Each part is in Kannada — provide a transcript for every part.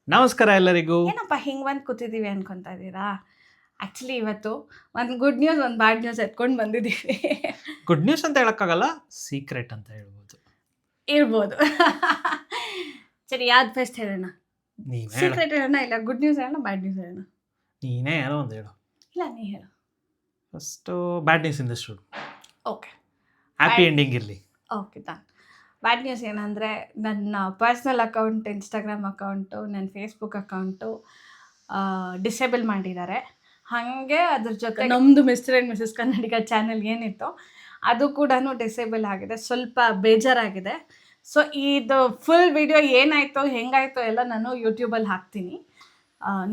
ನಮಸ್ಕಾರ ಎಲ್ಲರಿಗೂ. ಏನಪ್ಪ ಹಿಂಗೆ ಬಂದು ಕೂತಿದ್ದೀವಿ ಅನ್ಕೊತಾ ಇದ್ದೀರಾ? ಆ್ಯಕ್ಚುಲಿ ಇವತ್ತು ಒಂದು ಗುಡ್ ನ್ಯೂಸ್ ಒಂದು ಬ್ಯಾಡ್ ನ್ಯೂಸ್ ಎತ್ಕೊಂಡು ಬಂದಿದ್ದೀವಿ. ಗುಡ್ ನ್ಯೂಸ್ ಅಂತ ಹೇಳಕ್ಕಾಗಲ್ಲ, ಸೀಕ್ರೆಟ್ ಅಂತ ಹೇಳ್ಬೋದು. ಇರ್ಬೋದು. ಸರಿ, ಯಾವ್ದು ಫಸ್ಟ್ ಹೇಳೋಣ? ನೀನೇ ಹೇಳು, ಸೀಕ್ರೆಟ್ ಹೇಳೋಣ, ಇಲ್ಲ ಗುಡ್ ನ್ಯೂಸ್ ಹೇಳೋಣ, ಬ್ಯಾಡ್ ನ್ಯೂಸ್ ಹೇಳೋಣ? ನೀನೇ ಏನೋ ಒಂದು ಹೇಳು. ಇಲ್ಲ, ನೀ ಹೇಳು. ಫಸ್ಟು ಬ್ಯಾಡ್ ನ್ಯೂಸ್ ಇಂದ ಶುರು. ಓಕೆ, ಹ್ಯಾಪಿ ಎಂಡಿಂಗ್ ಇರಲಿ. Okay done. ಬ್ಯಾಡ್ ನ್ಯೂಸ್ ಏನಂದರೆ, ನನ್ನ ಪರ್ಸ್ನಲ್ ಅಕೌಂಟ್, ಇನ್ಸ್ಟಾಗ್ರಾಮ್ ಅಕೌಂಟು, ನನ್ನ ಫೇಸ್ಬುಕ್ ಅಕೌಂಟು ಡಿಸೇಬಲ್ ಮಾಡಿದ್ದಾರೆ. ಹಾಗೆ ಅದ್ರ ಜೊತೆ ನಮ್ಮದು mister and Mrs Kannadiga channel ಏನಿತ್ತು ಅದು ಕೂಡ ಡಿಸೇಬಲ್ ಆಗಿದೆ. ಸ್ವಲ್ಪ ಬೇಜಾರಾಗಿದೆ. ಸೊ ಇದು ಫುಲ್ ವಿಡಿಯೋ ಏನಾಯಿತು ಹೆಂಗಾಯಿತು ಎಲ್ಲ ನಾನು ಯೂಟ್ಯೂಬಲ್ಲಿ ಹಾಕ್ತೀನಿ,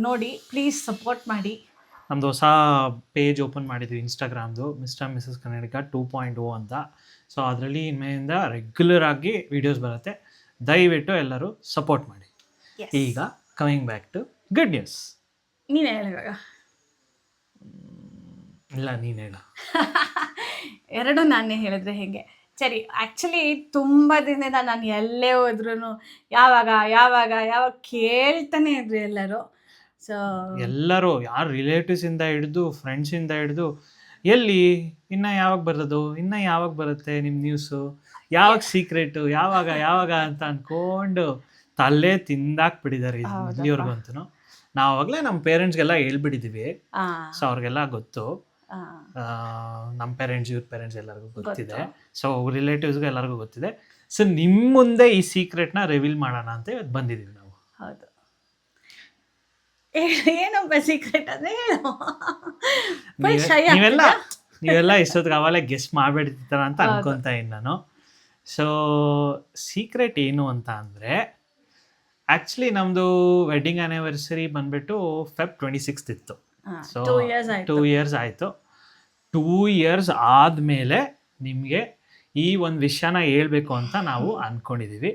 ನೋಡಿ ಪ್ಲೀಸ್ ಸಪೋರ್ಟ್ ಮಾಡಿ. ನಮ್ಮದು ಹೊಸ ಪೇಜ್ ಓಪನ್ ಮಾಡಿದ್ವಿ ಇನ್ಸ್ಟಾಗ್ರಾಮ್ದು, ಮಿಸ್ಟರ್ ಆ್ಯಂಡ್ ಮಿಸಸ್ ಕನ್ನಡಿಗ 2.0 ಅಂತ. ಸೊ ಅದರಲ್ಲಿ ಇನ್ಮೇಲಿಂದ ರೆಗ್ಯುಲರ್ ಆಗಿ ವೀಡಿಯೋಸ್ ಬರುತ್ತೆ. ದಯವಿಟ್ಟು ಎಲ್ಲರೂ ಸಪೋರ್ಟ್ ಮಾಡಿ. ಈಗ coming back to good news. ನೀನು ಹೇಳಿವಾಗ ಇಲ್ಲ, ನೀನು ಹೇಳು. ಎರಡು ನಾನೇ ಹೇಳಿದ್ರೆ ಹೇಗೆ? ಸರಿ, ಆ್ಯಕ್ಚುಲಿ ತುಂಬ ದಿನದಿಂದ ನಾನು ಎಲ್ಲೇ ಹೋದ್ರೂ ಯಾವಾಗ ಯಾವಾಗ ಯಾವಾಗ ಕೇಳ್ತಾನೆ ಇದ್ರಿ ಎಲ್ಲರೂ. ಸೊ ಎಲ್ಲರೂ, ಯಾರು ರಿಲೇಟಿವ್ಸಿಂದ ಹಿಡಿದು ಫ್ರೆಂಡ್ಸಿಂದ ಹಿಡಿದು, ಎಲ್ಲಿ ಇನ್ನು ಯಾವಾಗ ಬರೋದು, ಇನ್ನು ಯಾವಾಗ ಬರುತ್ತೆ ನಿಮ್ಮ ನ್ಯೂಸು, ಯಾವಾಗ ಸೀಕ್ರೆಟು, ಯಾವಾಗ ಯಾವಾಗ ಅಂತ ಅಂದ್ಕೊಂಡು ತಲೆ ತಿಂದಾಕ್ಬಿಟ್ಟಿದ್ದಾರೆ ಇಲ್ಲಿವರೆಗಂತೂ. ನಾವು ಅವಾಗಲೇ ನಮ್ಮ ಪೇರೆಂಟ್ಸ್ಗೆಲ್ಲ ಹೇಳ್ಬಿಟ್ಟಿದ್ದೀವಿ. ಸೊ ಅವ್ರಿಗೆಲ್ಲ ಗೊತ್ತು, ನಮ್ಮ ಪೇರೆಂಟ್ಸ್, ಇವ್ರ ಪೇರೆಂಟ್ಸ್ ಎಲ್ಲರಿಗೂ ಗೊತ್ತಿದೆ. ಸೊ ರಿಲೇಟಿವ್ಸ್ಗೂ ಎಲ್ಲರಿಗೂ ಗೊತ್ತಿದೆ. ಸೊ ನಿಮ್ಮ ಮುಂದೆ ಈ ಸೀಕ್ರೆಟ್ನ ರಿವೀಲ್ ಮಾಡೋಣ ಅಂತ ಇವತ್ತು ಬಂದಿದ್ದೀವಿ ನಾವು. ಹೌದು, ಏನಪ್ಪ ಸೀಕ್ರೆಟ್ ಅಂದರೆ ಹೇಳು. ನೀವೆಲ್ಲ ಇಷ್ಟೊತ್ತಿಗೆ ಅವಾಗಲೇ ಗೆಸ್ಟ್ ಮಾಡಬೇಡ್ತಿರ್ತಾರ ಅಂತ ಅನ್ಕೊತಾ ಇದ್ದೀನಿ ನಾನು. ಸೊ ಸೀಕ್ರೆಟ್ ಏನು ಅಂತ ಅಂದರೆ, ಆ್ಯಕ್ಚುಲಿ ನಮ್ಮದು ವೆಡ್ಡಿಂಗ್ ಆ್ಯನಿವರ್ಸರಿ ಬಂದುಬಿಟ್ಟು Feb 26 ಇತ್ತು. ಸೊ 2 ಇಯರ್ಸ್ ಆಯಿತು. 2 ಇಯರ್ಸ್ ಆದಮೇಲೆ ನಿಮಗೆ ಈ ಒಂದು ವಿಷಯನ ಹೇಳ್ಬೇಕು ಅಂತ ನಾವು ಅಂದ್ಕೊಂಡಿದ್ದೀವಿ.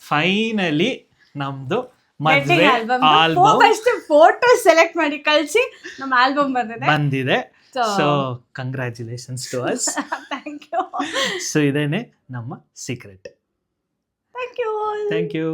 ಫೈನಲಿ ನಮ್ಮದು ಮದುವೆ ಆಲ್ಬಮ್ ಫೋಟೋ ಸೆಲೆಕ್ಟ್ ಮಾಡಿ ಕಳಿಸಿ ನಮ್ಮ ಆಲ್ಬಮ್ ಬಂದಿದೆ. So congratulations to us. Thank you. So ಇದೇನೆ ನಮ್ಮ secret. Thank you. Thank you.